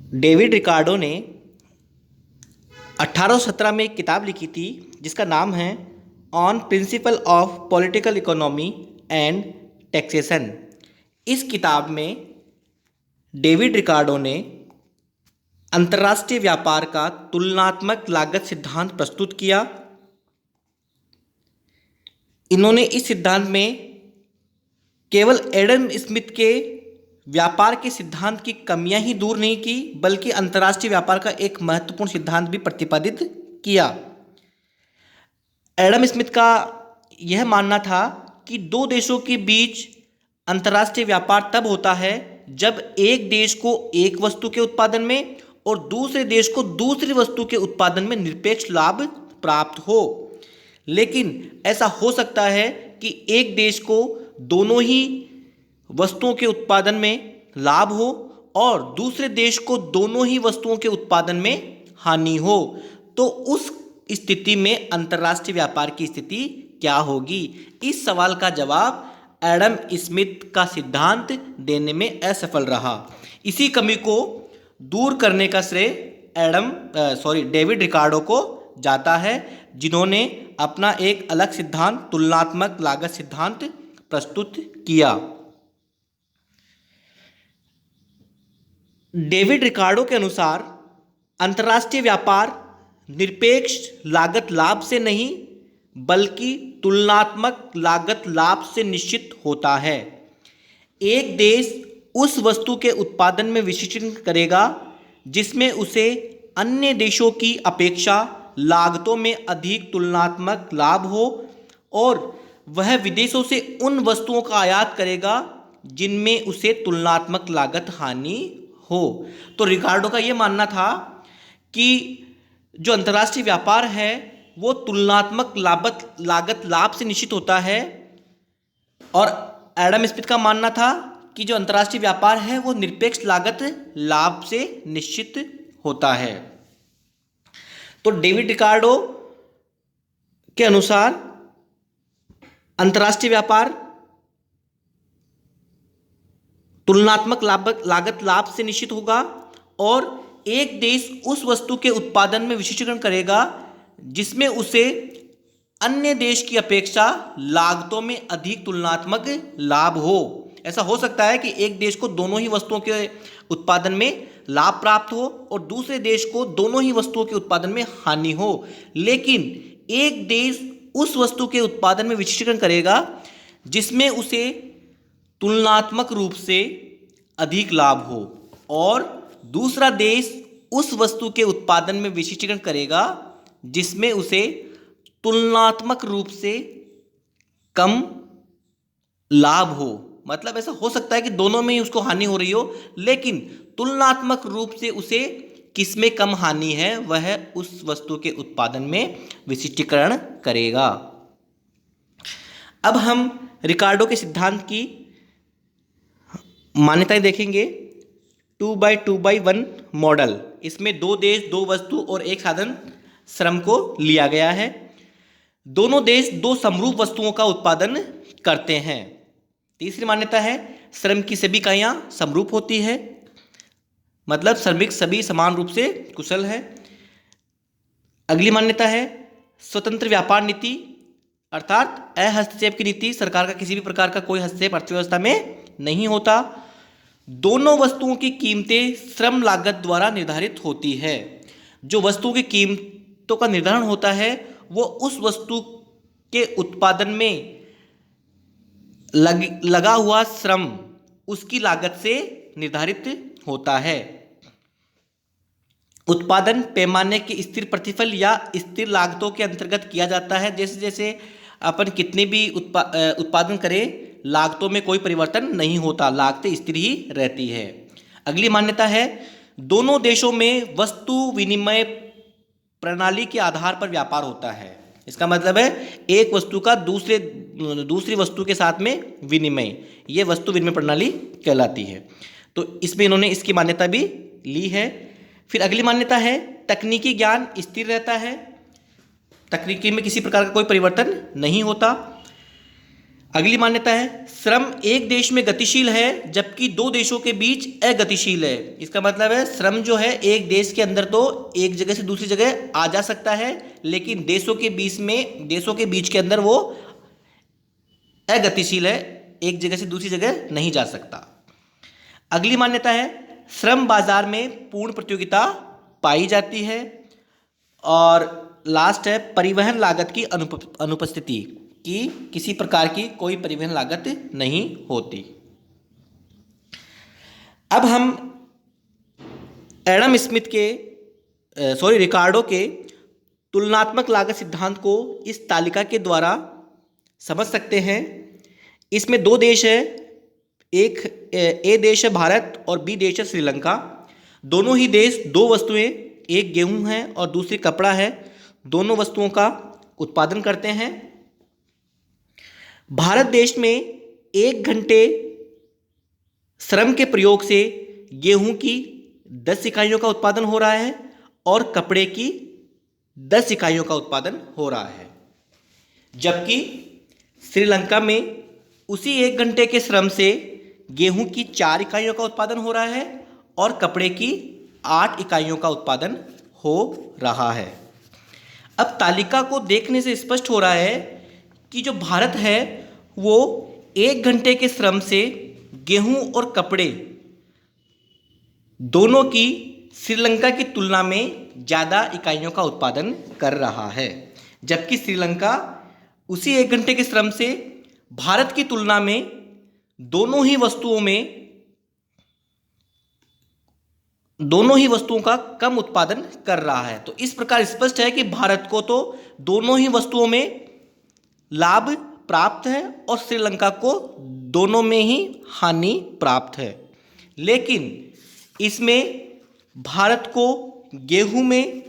David Ricardo ने 1817 में एक किताब लिखी थी जिसका नाम है on principle of political economy and taxation. इस किताब में डेविड रिकार्डो ने अंतर्राष्ट्रीय व्यापार का तुलनात्मक लागत सिद्धांत प्रस्तुत किया। इन्होंने इस सिद्धांत में केवल एडम स्मिथ के व्यापार के सिद्धांत की कमियां ही दूर नहीं की, बल्कि अंतर्राष्ट्रीय व्यापार का एक महत्वपूर्ण सिद्धांत भी प्रतिपादित किया। एडम स्मिथ का यह मानना था कि दो देशों के बीच अंतर्राष्ट्रीय व्यापार तब होता है जब एक देश को एक वस्तु के उत्पादन में और दूसरे देश को दूसरी वस्तु के उत्पादन में निरपेक्ष लाभ प्राप्त हो। लेकिन ऐसा हो सकता है कि एक देश को दोनों ही वस्तुओं के उत्पादन में लाभ हो और दूसरे देश को दोनों ही वस्तुओं के उत्पादन में हानि हो। तो उस स्थिति में अंतर्राष्ट्रीय व्यापार की स्थिति क्या होगी? इस सवाल का जवाब एडम स्मिथ का सिद्धांत देने में असफल रहा। इसी कमी को दूर करने का श्रेय डेविड रिकार्डो को जाता है, जिन्होंने अपना एक अलग सिद्धांत तुलनात्मक लागत सिद्धांत प्रस्तुत किया। डेविड रिकार्डो के अनुसार अंतर्राष्ट्रीय व्यापार निरपेक्ष लागत लाभ से नहीं बल्कि तुलनात्मक लागत लाभ से निश्चित होता है। एक देश उस वस्तु के उत्पादन में विशिष्टीकरण करेगा जिसमें उसे अन्य देशों की अपेक्षा लागतों में अधिक तुलनात्मक लाभ हो, और वह विदेशों से उन वस्तुओं का आयात करेगा जिनमें उसे तुलनात्मक लागत हानि हो। तो रिकार्डो का यह मानना था कि जो अंतर्राष्ट्रीय व्यापार है वो तुलनात्मक लागत लाभ से निश्चित होता है, और एडम स्मिथ का मानना था कि जो अंतर्राष्ट्रीय व्यापार है वो निरपेक्ष लागत लाभ से निश्चित होता है। तो डेविड रिकार्डो के अनुसार अंतर्राष्ट्रीय व्यापार तुलनात्मक लागत लाभ से निश्चित होगा, और एक देश उस वस्तु के उत्पादन में विशिष्टीकरण करेगा जिसमें उसे अन्य देश की अपेक्षा लागतों में अधिक तुलनात्मक लाभ हो। ऐसा हो सकता है कि एक देश को दोनों ही वस्तुओं के उत्पादन में लाभ प्राप्त हो और दूसरे देश को दोनों ही वस्तुओं के उत्पादन में हानि हो, लेकिन एक देश उस वस्तु के उत्पादन में विशिष्टीकरण करेगा जिसमें उसे तुलनात्मक रूप से अधिक लाभ हो, और दूसरा देश उस वस्तु के उत्पादन में विशिष्टीकरण करेगा जिसमें उसे तुलनात्मक रूप से कम लाभ हो। मतलब ऐसा हो सकता है कि दोनों में ही उसको हानि हो रही हो, लेकिन तुलनात्मक रूप से उसे किसमें कम हानि है वह उस वस्तु के उत्पादन में विशिष्टीकरण करेगा। अब हम रिकार्डो के सिद्धांत की मान्यताएं देखेंगे। 2x2x1 मॉडल, इसमें दो देश, दो वस्तु और एक साधन श्रम को लिया गया है। दोनों देश दो समरूप वस्तुओं का उत्पादन करते हैं। तीसरी मान्यता है श्रम की सभी इकाइयां समरूप होती है, मतलब श्रमिक सभी समान रूप से कुशल है। अगली मान्यता है स्वतंत्र व्यापार नीति, अर्थात अहस्तक्षेप की नीति। सरकार का किसी भी प्रकार का कोई हस्तक्षेप अर्थव्यवस्था में नहीं होता। दोनों वस्तुओं की कीमतें श्रम लागत द्वारा निर्धारित होती है। जो वस्तुओं की कीमतों का निर्धारण होता है वो उस वस्तु के उत्पादन में लगा हुआ श्रम उसकी लागत से निर्धारित होता है। उत्पादन पैमाने के स्थिर प्रतिफल या स्थिर लागतों के अंतर्गत किया जाता है। जैसे जैसे अपन कितने भी उत्पादन करें लागतों में कोई परिवर्तन नहीं होता, लागतें स्थिर ही रहती है। अगली मान्यता है दोनों देशों में वस्तु विनिमय प्रणाली के आधार पर व्यापार होता है। इसका मतलब है एक वस्तु का दूसरी वस्तु के साथ में विनिमय, ये वस्तु विनिमय प्रणाली कहलाती है। तो इसमें इन्होंने इसकी मान्यता भी ली है। फिर अगली मान्यता है तकनीकी ज्ञान स्थिर रहता है, तकनीकी में किसी प्रकार का कोई परिवर्तन नहीं होता। अगली मान्यता है श्रम एक देश में गतिशील है जबकि दो देशों के बीच अगतिशील है। इसका मतलब है श्रम जो है एक देश के अंदर तो एक जगह से दूसरी जगह आ जा सकता है, लेकिन देशों के बीच के अंदर वो अगतिशील है, एक जगह से दूसरी जगह नहीं जा सकता। अगली मान्यता है श्रम बाजार में पूर्ण प्रतियोगिता पाई जाती है। और लास्ट है परिवहन लागत की अनुपस्थिति, कि किसी प्रकार की कोई परिवहन लागत नहीं होती। अब हम रिकार्डो के तुलनात्मक लागत सिद्धांत को इस तालिका के द्वारा समझ सकते हैं। इसमें दो देश है, एक ए देश है भारत और बी देश है श्रीलंका। दोनों ही देश दो वस्तुएं, एक गेहूं है और दूसरी कपड़ा है, दोनों वस्तुओं का उत्पादन करते हैं। भारत देश में 1 घंटे श्रम के प्रयोग से गेहूं की 10 इकाइयों का उत्पादन हो रहा है और कपड़े की 10 इकाइयों का उत्पादन हो रहा है। जबकि श्रीलंका में उसी 1 घंटे के श्रम से गेहूं की 4 इकाइयों का उत्पादन हो रहा है और कपड़े की 8 इकाइयों का उत्पादन हो रहा है। अब तालिका को देखने से स्पष्ट हो रहा है कि जो भारत है वो 1 घंटे के श्रम से गेहूं और कपड़े दोनों की श्रीलंका की तुलना में ज़्यादा इकाइयों का उत्पादन कर रहा है, जबकि श्रीलंका उसी 1 घंटे के श्रम से भारत की तुलना में दोनों ही वस्तुओं का कम उत्पादन कर रहा है। तो इस प्रकार स्पष्ट है कि भारत को तो दोनों ही वस्तुओं में लाभ प्राप्त है और श्रीलंका को दोनों में ही हानि प्राप्त है। लेकिन इसमें भारत को गेहूं में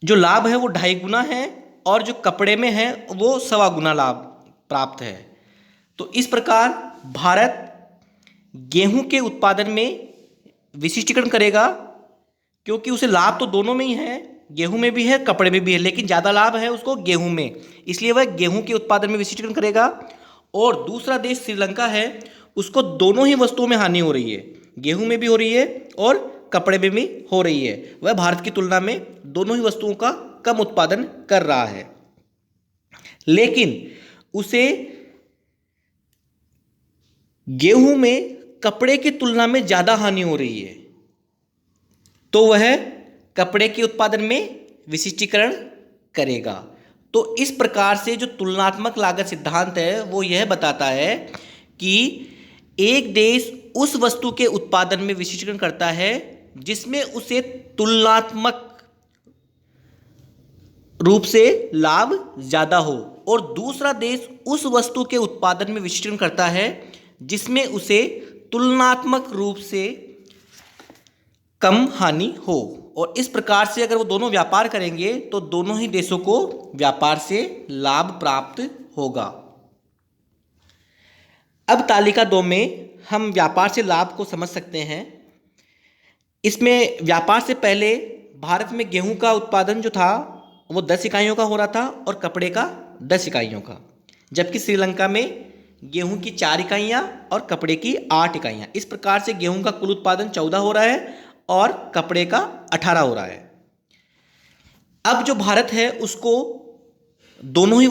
जो लाभ है वो 2.5 गुना है और जो कपड़े में है वो 1.25 गुना लाभ प्राप्त है। तो इस प्रकार भारत गेहूं के उत्पादन में विशिष्टीकरण करेगा, क्योंकि उसे लाभ तो दोनों में ही है, गेहूं में भी है कपड़े में भी है, लेकिन ज़्यादा लाभ है उसको गेहूं में, इसलिए वह गेहूं के उत्पादन में विशिष्टीकरण करेगा। और दूसरा देश श्रीलंका है, उसको दोनों ही वस्तुओं में हानि हो रही है, गेहूं में भी हो रही है और कपड़े में भी हो रही है। वह भारत की तुलना में दोनों ही वस्तुओं का कम उत्पादन कर रहा है, लेकिन उसे गेहूं में कपड़े की तुलना में ज़्यादा हानि हो रही है, तो वह कपड़े के उत्पादन में विशिष्टीकरण करेगा। तो इस प्रकार से जो तुलनात्मक लागत सिद्धांत है वो यह बताता है कि एक देश उस वस्तु के उत्पादन में विशिष्टीकरण करता है जिसमें उसे तुलनात्मक रूप से लाभ ज़्यादा हो, और दूसरा देश उस वस्तु के उत्पादन में विशिष्टीकरण करता है जिसमें उसे तुलनात्मक रूप से कम हानि हो। और इस प्रकार से अगर वो दोनों व्यापार करेंगे तो दोनों ही देशों को व्यापार से लाभ प्राप्त होगा। अब तालिका 2 में हम व्यापार से लाभ को समझ सकते हैं। इसमें व्यापार से पहले भारत में गेहूं का उत्पादन जो था वो 10 इकाइयों का हो रहा था और कपड़े का 10 इकाइयों का, जबकि श्रीलंका में गेहूं की 4 इकाइयाँ और कपड़े की 8 इकाइयाँ। इस प्रकार से गेहूं का कुल उत्पादन 14 हो रहा है और कपड़े का 18 हो रहा है। अब जो भारत है उसको दोनों ही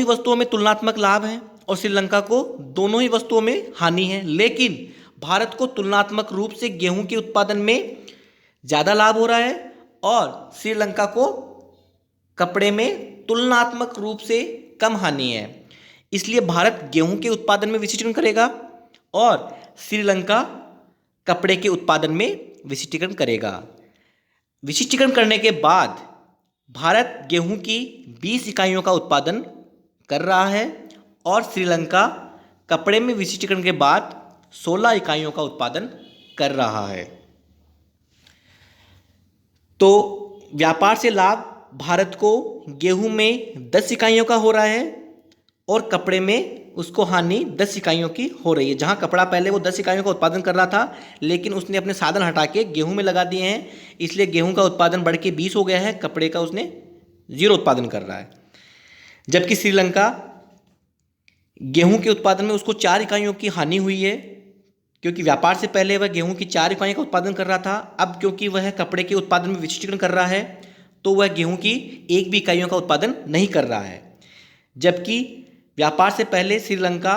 वस्तुओं में तुलनात्मक लाभ है और श्रीलंका को दोनों ही वस्तुओं में हानि है, लेकिन भारत को तुलनात्मक रूप से गेहूं के उत्पादन में ज़्यादा लाभ हो रहा है और श्रीलंका को कपड़े में तुलनात्मक रूप से कम हानि है। इसलिए भारत गेहूं के उत्पादन में विशिष्टीकरण करेगा और श्रीलंका कपड़े के उत्पादन में विशिष्टीकरण करेगा। विशिष्टीकरण करने के बाद भारत गेहूं की 20 इकाइयों का उत्पादन कर रहा है और श्रीलंका कपड़े में विशिष्टीकरण के बाद 16 इकाइयों का उत्पादन कर रहा है। तो व्यापार से लाभ भारत को गेहूं में 10 इकाइयों का हो रहा है और कपड़े में उसको हानि 10 इकाइयों की हो रही है। जहां कपड़ा पहले वो 10 इकाइयों का उत्पादन कर रहा था, लेकिन उसने अपने साधन हटा के गेहूं में लगा दिए हैं, इसलिए गेहूं का उत्पादन बढ़ के 20 हो गया है, कपड़े का उसने 0 उत्पादन कर रहा है। जबकि श्रीलंका गेहूं के उत्पादन में उसको 4 इकाइयों की हानि हुई है, क्योंकि व्यापार से पहले वह गेहूं की 4 इकाइयों का उत्पादन कर रहा था। अब क्योंकि वह कपड़े के उत्पादन में विशिष्टीकरण कर रहा है तो वह गेहूं की 1 भी इकाइयों का उत्पादन नहीं कर रहा है। जबकि व्यापार से पहले श्रीलंका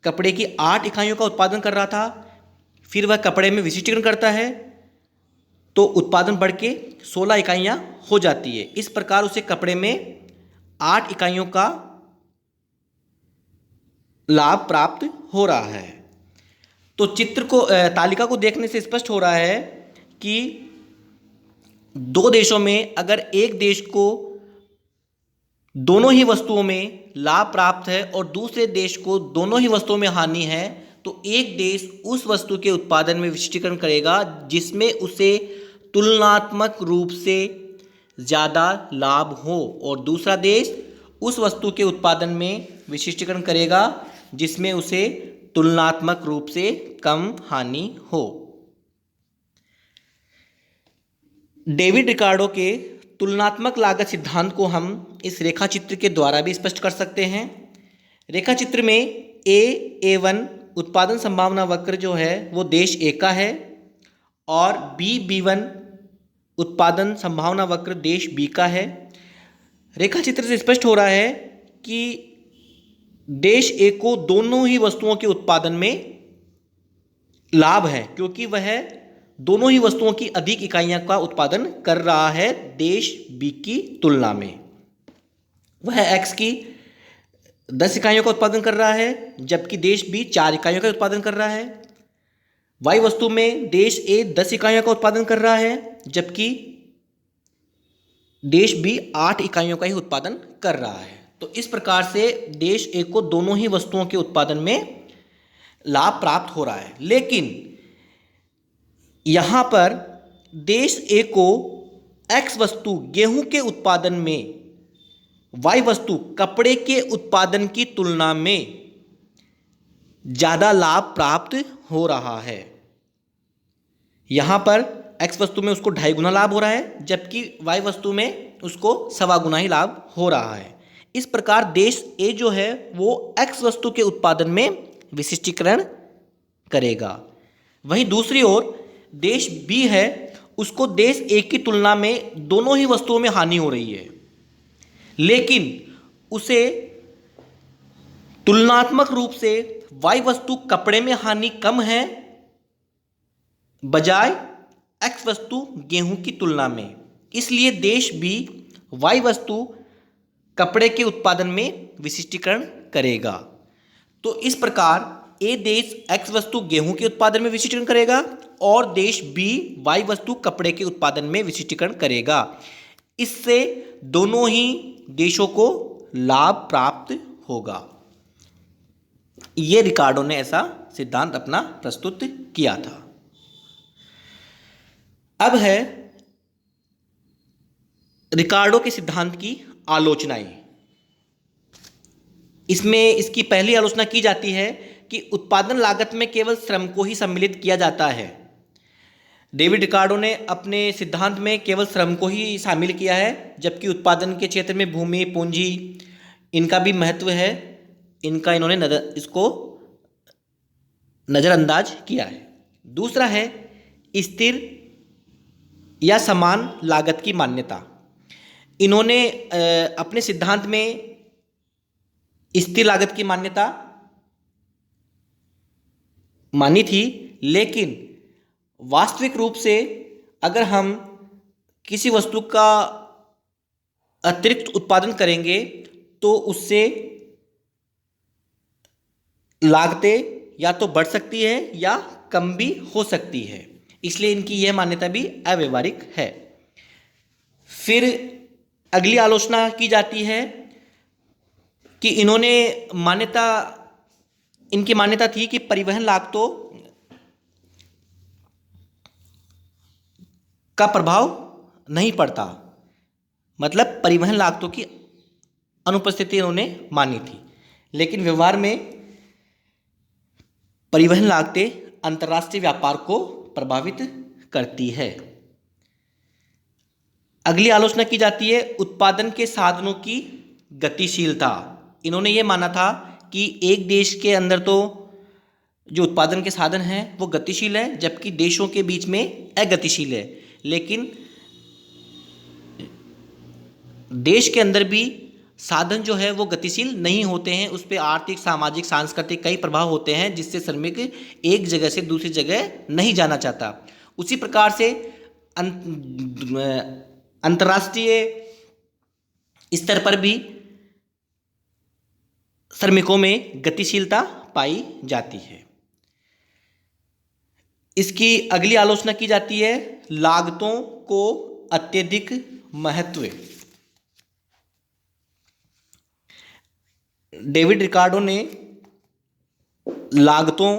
कपड़े की 8 इकाइयों का उत्पादन कर रहा था, फिर वह कपड़े में विशिष्टीकरण करता है तो उत्पादन बढ़ के 16 इकाइयाँ हो जाती है। इस प्रकार उसे कपड़े में 8 इकाइयों का लाभ प्राप्त हो रहा है। तो चित्र को तालिका को देखने से स्पष्ट हो रहा है कि 2 देशों में अगर एक देश को दोनों ही वस्तुओं में लाभ प्राप्त है और दूसरे देश को दोनों ही वस्तुओं में हानि है, तो एक देश उस वस्तु के उत्पादन में विशिष्टीकरण करेगा जिसमें उसे तुलनात्मक रूप से ज़्यादा लाभ हो, और दूसरा देश उस वस्तु के उत्पादन में विशिष्टीकरण करेगा जिसमें उसे तुलनात्मक रूप से कम हानि हो। डेविड रिकार्डो के तुलनात्मक लागत सिद्धांत को हम इस रेखा चित्र के द्वारा भी स्पष्ट कर सकते हैं। रेखा चित्र में A1 उत्पादन संभावना वक्र जो है वो देश A का है, और B1 उत्पादन संभावना वक्र देश B का है। रेखा चित्र से स्पष्ट हो रहा है कि देश A को दोनों ही वस्तुओं के उत्पादन में लाभ है, क्योंकि वह दोनों ही वस्तुओं की अधिक इकाइयों का उत्पादन कर रहा है देश B की तुलना में। वह X की 10 इकाइयों का उत्पादन कर रहा है, जबकि देश B 4 इकाइयों का उत्पादन कर रहा है। Y वस्तु में देश A 10 इकाइयों का उत्पादन कर रहा है, जबकि देश B 8 इकाइयों का ही उत्पादन कर रहा है। तो इस प्रकार से देश A को दोनों ही वस्तुओं के उत्पादन में लाभ प्राप्त हो रहा है। लेकिन यहाँ पर देश A को X वस्तु गेहूं के उत्पादन में Y वस्तु कपड़े के उत्पादन की तुलना में ज़्यादा लाभ प्राप्त हो रहा है। यहाँ पर X वस्तु में उसको 2.5 गुना लाभ हो रहा है, जबकि Y वस्तु में उसको 1.25 गुना ही लाभ हो रहा है। इस प्रकार देश A जो है वो X वस्तु के उत्पादन में विशिष्टीकरण करेगा। वहीं दूसरी ओर देश B है, उसको देश A की तुलना में दोनों ही वस्तुओं में हानि हो रही है, लेकिन उसे तुलनात्मक रूप से Y वस्तु कपड़े में हानि कम है बजाय X वस्तु गेहूं की तुलना में। इसलिए देश B Y वस्तु कपड़े के उत्पादन में विशिष्टीकरण करेगा। तो इस प्रकार A देश X वस्तु गेहूं के उत्पादन में विशिष्टीकरण करेगा और देश B Y वस्तु कपड़े के उत्पादन में विशिष्टीकरण करेगा। इससे दोनों ही देशों को लाभ प्राप्त होगा। ये रिकार्डो ने ऐसा सिद्धांत अपना प्रस्तुत किया था। अब है रिकार्डो के सिद्धांत की आलोचनाएं। इसमें इसकी पहली आलोचना की जाती है कि उत्पादन लागत में केवल श्रम को ही सम्मिलित किया जाता है। डेविड रिकार्डो ने अपने सिद्धांत में केवल श्रम को ही शामिल किया है, जबकि उत्पादन के क्षेत्र में भूमि, पूंजी इनका भी महत्व है। इनका इन्होंने इसको नज़रअंदाज किया है। दूसरा है स्थिर या समान लागत की मान्यता। इन्होंने अपने सिद्धांत में स्थिर लागत की मान्यता मानी थी, लेकिन वास्तविक रूप से अगर हम किसी वस्तु का अतिरिक्त उत्पादन करेंगे तो उससे लागतें या तो बढ़ सकती है या कम भी हो सकती है, इसलिए इनकी यह मान्यता भी अव्यवहारिक है। फिर अगली आलोचना की जाती है कि इनकी मान्यता थी कि परिवहन लागतों का प्रभाव नहीं पड़ता, मतलब परिवहन लागतों की अनुपस्थिति इन्होंने मानी थी। लेकिन व्यवहार में परिवहन लागतें अंतर्राष्ट्रीय व्यापार को प्रभावित करती है। अगली आलोचना की जाती है उत्पादन के साधनों की गतिशीलता। इन्होंने ये माना था कि एक देश के अंदर तो जो उत्पादन के साधन हैं वो गतिशील है, जबकि देशों के बीच में अगतिशील है। लेकिन देश के अंदर भी साधन जो है वो गतिशील नहीं होते हैं, उस पर आर्थिक, सामाजिक, सांस्कृतिक कई प्रभाव होते हैं, जिससे श्रमिक एक जगह से दूसरी जगह नहीं जाना चाहता। उसी प्रकार से अंतर्राष्ट्रीय स्तर पर भी श्रमिकों में गतिशीलता पाई जाती है। इसकी अगली आलोचना की जाती है लागतों को अत्यधिक महत्व। डेविड रिकार्डो ने लागतों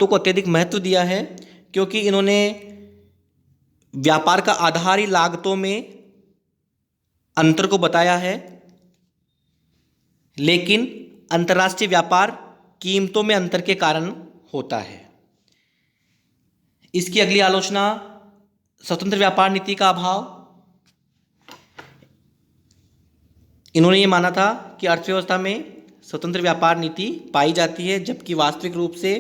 को अत्यधिक महत्व दिया है, क्योंकि इन्होंने व्यापार का आधार ही लागतों में अंतर को बताया है। लेकिन अंतर्राष्ट्रीय व्यापार कीमतों में अंतर के कारण होता है। इसकी अगली आलोचना स्वतंत्र व्यापार नीति का अभाव। इन्होंने ये माना था कि अर्थव्यवस्था में स्वतंत्र व्यापार नीति पाई जाती है, जबकि वास्तविक रूप से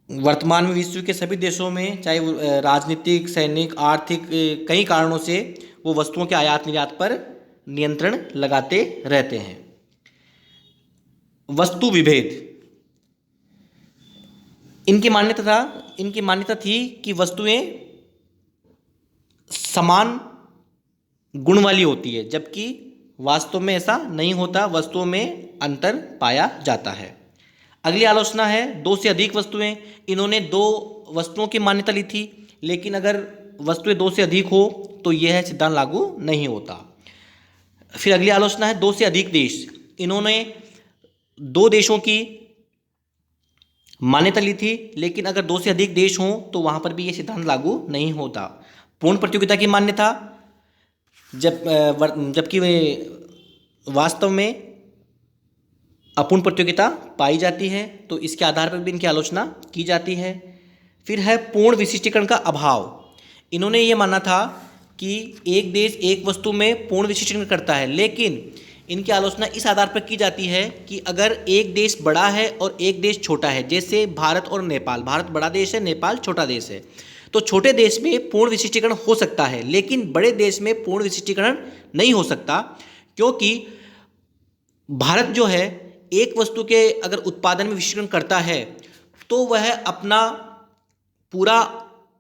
वर्तमान में विश्व के सभी देशों में, चाहे वो राजनीतिक, सैनिक, आर्थिक कई कारणों से, वो वस्तुओं के आयात निर्यात पर नियंत्रण लगाते रहते हैं। वस्तु विभेद। इनकी मान्यता थी कि वस्तुएं समान गुण वाली होती है, जबकि वास्तव में ऐसा नहीं होता, वस्तुओं में अंतर पाया जाता है। अगली आलोचना है दो से अधिक वस्तुएं। इन्होंने दो वस्तुओं की मान्यता ली थी, लेकिन अगर वस्तुएं दो से अधिक हो तो यह सिद्धांत लागू नहीं होता। फिर अगली आलोचना है दो से अधिक देश। इन्होंने दो देशों की मान्यता ली थी, लेकिन अगर दो से अधिक देश हों तो वहां पर भी यह सिद्धांत लागू नहीं होता। पूर्ण प्रतियोगिता की मान्यता, जबकि वे वास्तव में अपूर्ण प्रतियोगिता पाई जाती है, तो इसके आधार पर भी इनकी आलोचना की जाती है। फिर है पूर्ण विशिष्टीकरण का अभाव। इन्होंने ये माना था कि एक देश एक वस्तु में पूर्ण विशिष्टीकरण करता है, लेकिन इनकी आलोचना इस आधार पर की जाती है कि अगर एक देश बड़ा है और एक देश छोटा है, जैसे भारत और नेपाल, भारत बड़ा देश है, नेपाल छोटा देश है, तो छोटे देश में पूर्ण विशिष्टीकरण हो सकता है, लेकिन बड़े देश में पूर्ण विशिष्टीकरण नहीं हो सकता, क्योंकि भारत जो है एक वस्तु के अगर उत्पादन में विशिष्टीकरण करता है तो वह अपना पूरा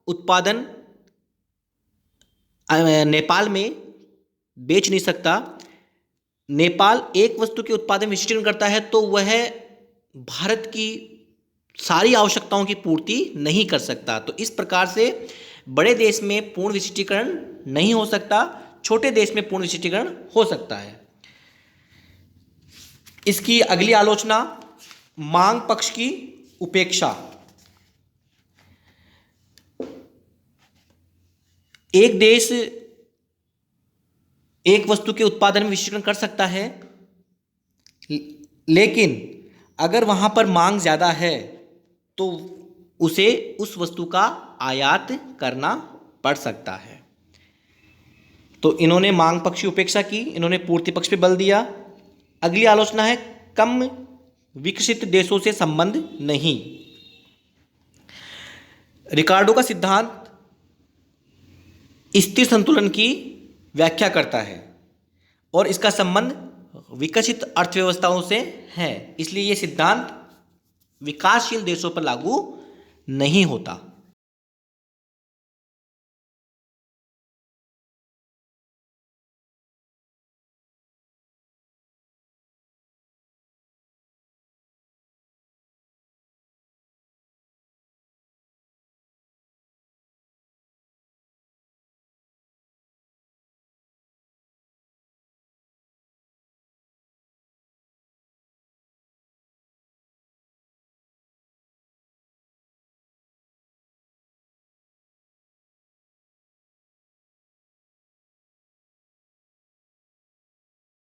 उत्पादन नेपाल में बेच नहीं सकता। नेपाल एक वस्तु के उत्पादन में विशिष्टीकरण करता है तो वह भारत की सारी आवश्यकताओं की पूर्ति नहीं कर सकता। तो इस प्रकार से बड़े देश में पूर्ण विशिष्टीकरण नहीं हो सकता, छोटे देश में पूर्ण विशिष्टीकरण हो सकता है। इसकी अगली आलोचना मांग पक्ष की उपेक्षा। एक देश एक वस्तु के उत्पादन में विशिष्टीकरण कर सकता है, लेकिन अगर वहां पर मांग ज्यादा है तो उसे उस वस्तु का आयात करना पड़ सकता है। तो इन्होंने मांग पक्ष की उपेक्षा की, इन्होंने पूर्ति पक्ष पे बल दिया। अगली आलोचना है कम विकसित देशों से संबंध नहीं। रिकार्डो का सिद्धांत स्थिर संतुलन की व्याख्या करता है और इसका संबंध विकसित अर्थव्यवस्थाओं से है, इसलिए यह सिद्धांत विकासशील देशों पर लागू नहीं होता।